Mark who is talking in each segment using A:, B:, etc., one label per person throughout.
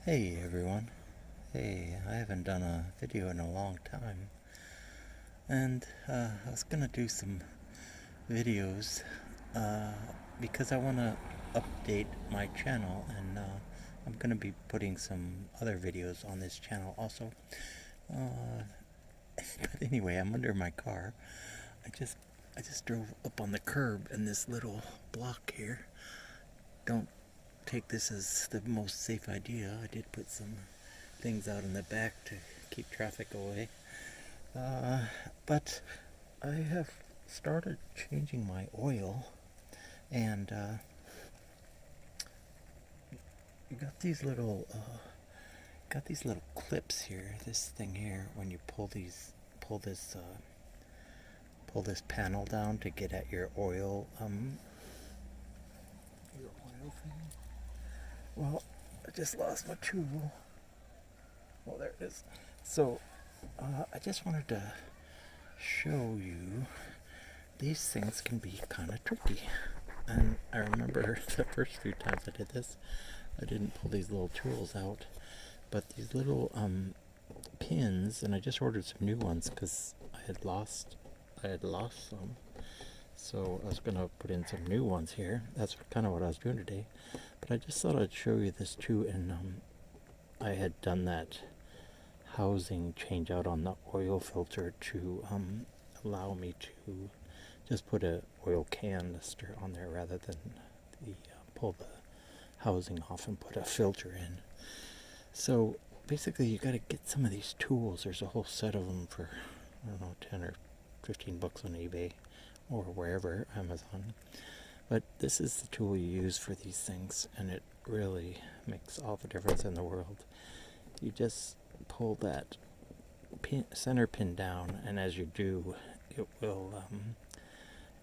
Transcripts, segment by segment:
A: Hey everyone. Hey, I haven't done a video in a long time, and I was gonna do some videos uh, because I want to update my channel, and I'm gonna be putting some other videos on this channel also. Uh, but anyway, I'm under my car. I just I just drove up on the curb, and this little block here. Don't take this as the most safe idea. I did put some things out in the back to keep traffic away. Uh, but I have started changing my oil, and you got these little clips here. This thing here, when you pull this panel down to get at your oil thing. Well, I just lost my tool. Oh, there it is. So I just wanted to show you these things can be kind of tricky. And I remember the first few times I did this, I didn't pull these little tools out, but these little pins, and I just ordered some new ones because I had lost some. So I was gonna put in some new ones here. That's kind of what I was doing today. But I just thought I'd show you this too. And I had done that housing change out on the oil filter to allow me to just put a oil canister on there rather than pull the housing off and put a filter in. So basically you got to get some of these tools. There's a whole set of them for, I don't know, 10 or 15 bucks on eBay or wherever, Amazon. But this is the tool you use for these things, and it really makes all the difference in the world. You just pull that center pin down, and as you do, it will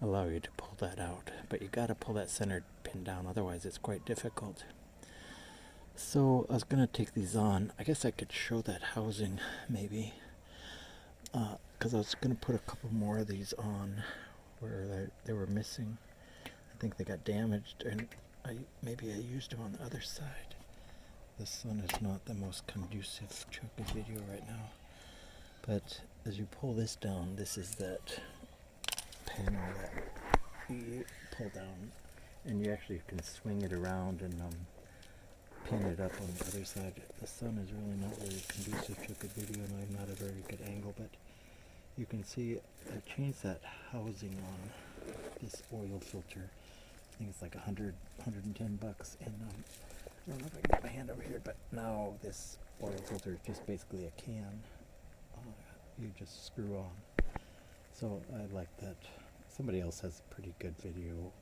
A: allow you to pull that out. But you got to pull that center pin down, otherwise it's quite difficult. So I was going to take these on. I guess I could show that housing maybe, because I was going to put a couple more of these on where they were missing. I think they got damaged, and maybe I used them on the other side. The sun is not the most conducive to a video right now. But as you pull this down, this is that panel that you pull down, and you actually can swing it around and pin it up on the other side. The sun is really not very conducive to a good video, and I'm not a very good angle, but you can see I changed that housing on this oil filter. I think it's like $110, and I don't know if I can get my hand over here, but now this oil filter is just basically a can. You just screw on. So I like that. Somebody else has a pretty good video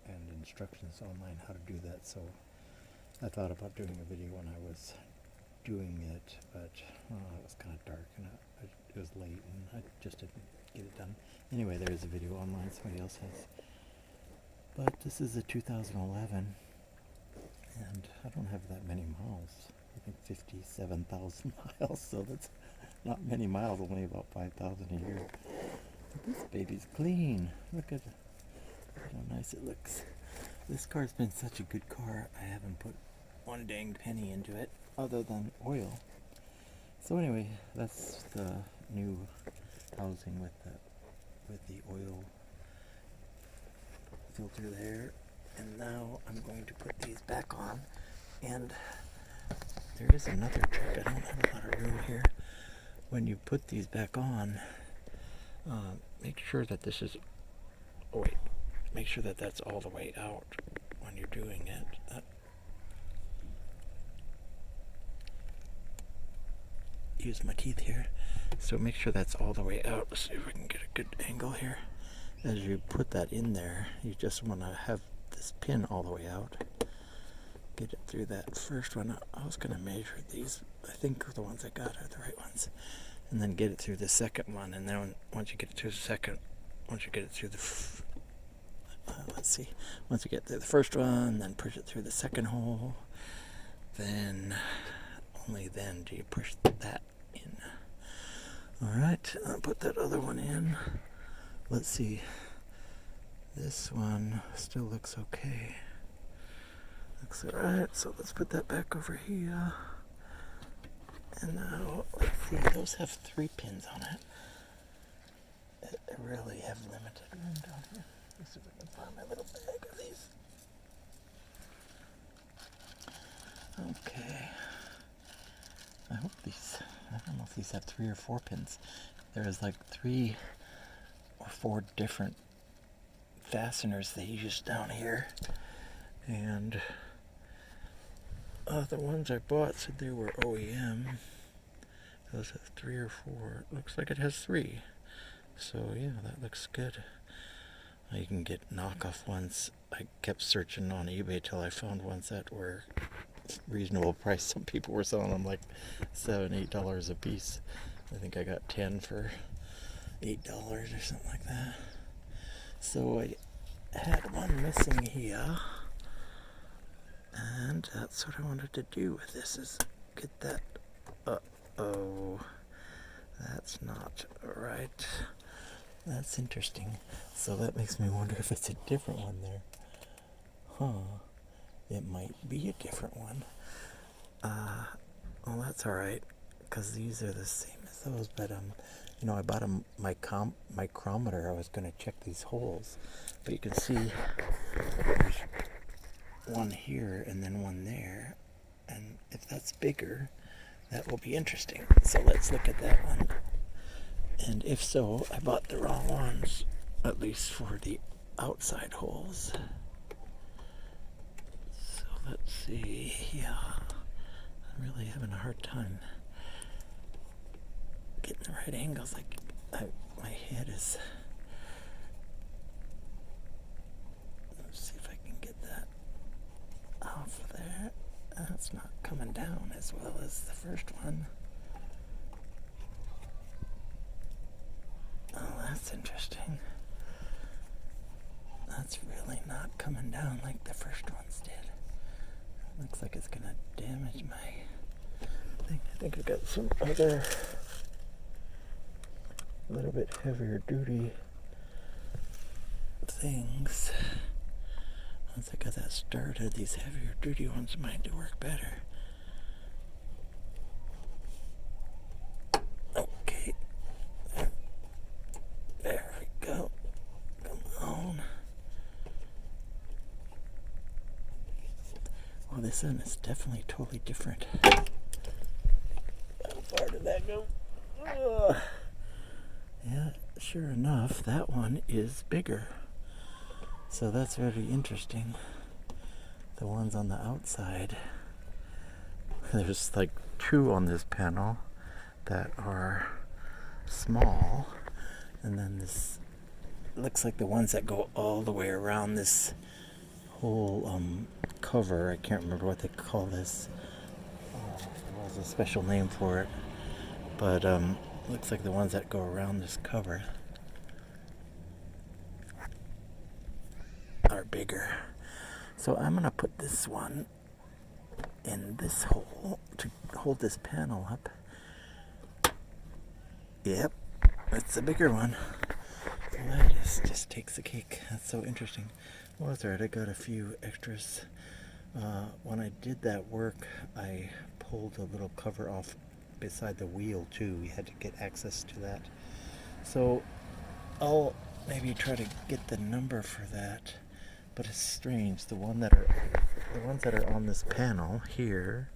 A: and instructions online how to do that, so I thought about doing a video when I was doing it, but it was kind of dark and it was late, and I just didn't get it done. Anyway, there's a video online somebody else has. But this is a 2011, and I don't have that many miles. I think 57,000 miles, so that's not many miles, only about 5,000 a year. But this baby's clean. Look at how nice it looks. This car's been such a good car, I haven't put one dang penny into it other than oil. So anyway, that's the new housing with the oil filter there. And now I'm going to put these back on, and there is another trick. I don't have a lot of room here. When you put these back on, make sure that make sure that that's all the way out when you're doing it. Use my teeth here. So make sure that's all the way out. Let's see if we can get a good angle here. As you put that in there, you just want to have this pin all the way out. Get it through that first one. I was going to measure these. I think the ones I got are the right ones. And then get it through the second one. And then once you get it through the second, once you get it through the once you get through the first one, then push it through the second hole, then only then do you push that in. Alright, I'll put that other one in. Let's see. This one still looks okay. Looks alright, so let's put that back over here. And now, let's see, those have 3 pins on it. I really have limited room down here. Let's see if I can find my little bag of these. Okay. I hope these, I don't know if these have 3 or 4 pins. There's like 3 or 4 different fasteners they use down here. And the ones I bought said they were OEM. Those have 3 or 4. Looks like it has 3. So yeah, that looks good. You can get knockoff ones. I kept searching on eBay till I found ones that were reasonable price. Some people were selling them like $7-8 a piece. I think I got 10 for $8 or something like that. So I had one missing here, and that's what I wanted to do with this, is get that. Uh-oh, that's not right. That's interesting. So that makes me wonder if it's a different one there. Huh. It might be a different one. Well, that's alright, because these are the same as those, but, you know, I bought a micrometer. I was going to check these holes, but you can see there's one here and then one there, and if that's bigger, that will be interesting. So let's look at that one. And if so, I bought the wrong ones, at least for the outside holes. So let's see. Yeah, I'm really having a hard time getting the right angles. Like, my head is. Let's see if I can get that off there. That's not coming down as well as the first one. Oh, that's interesting. That's really not coming down like the first ones did. Looks like it's gonna damage my thing. I think I got some other a little bit heavier duty things. Once I got that started, these heavier duty ones might work better. Okay. There we go. Come on. Well, this one is definitely totally different. How far did that go? Ugh. Yeah, sure enough, that one is bigger. So that's very interesting. The ones on the outside, there's like 2 on this panel that are small, and then this looks like the ones that go all the way around this whole cover. I can't remember what they call this. There's a special name for it, but looks like the ones that go around this cover are bigger. So I'm gonna put this one in this hole to hold this panel up. Yep, that's the bigger one. Well, that just takes the cake. That's so interesting. Well, that's alright. I got a few extras. When I did that work, I pulled a little cover off beside the wheel too. We had to get access to that. So I'll maybe try to get the number for that. But it's strange. The ones that are on this panel here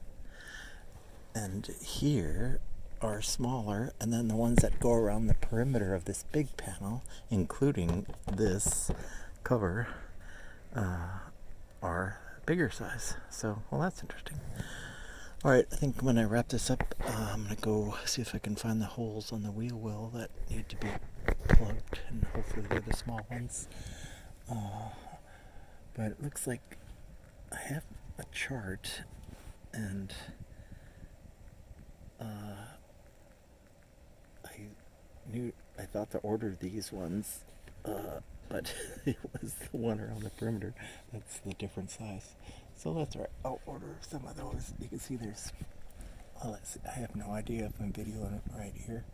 A: and here are smaller, and then the ones that go around the perimeter of this big panel, including this cover, are bigger size. So, well, that's interesting. Alright, I think when I wrap this up, I'm going to go see if I can find the holes on the wheel well that need to be plugged, and hopefully they're the small ones. But it looks like I have a chart, and I thought to order these ones, but it was the one around the perimeter that's the different size. So that's alright. I'll order some of those. You can see there's, well, let's see, I have no idea if I'm videoing it right here.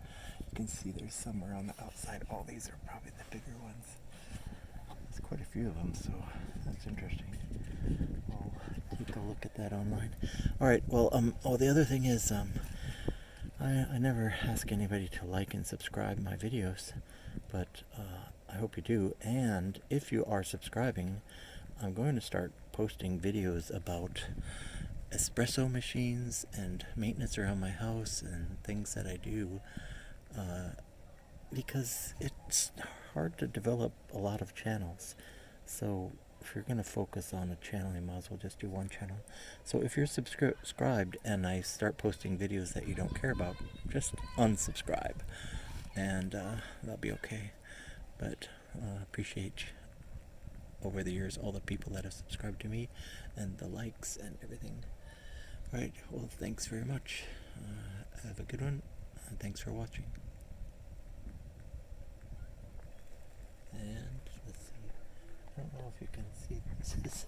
A: You can see there's some around the outside. All these are probably the bigger ones. There's quite a few of them, so that's interesting. I'll take a look at that online. Alright, well, the other thing is, I never ask anybody to like and subscribe my videos, but I hope you do. And if you are subscribing, I'm going to start posting videos about espresso machines and maintenance around my house and things that I do, because it's hard to develop a lot of channels. So if you're going to focus on a channel, you might as well just do one channel. So if you're subscribed and I start posting videos that you don't care about, just unsubscribe, and that'll be okay. But appreciate over the years all the people that have subscribed to me and the likes and everything. Alright, well, thanks very much. Have a good one, and thanks for watching. And let's see, I don't know if you can see this.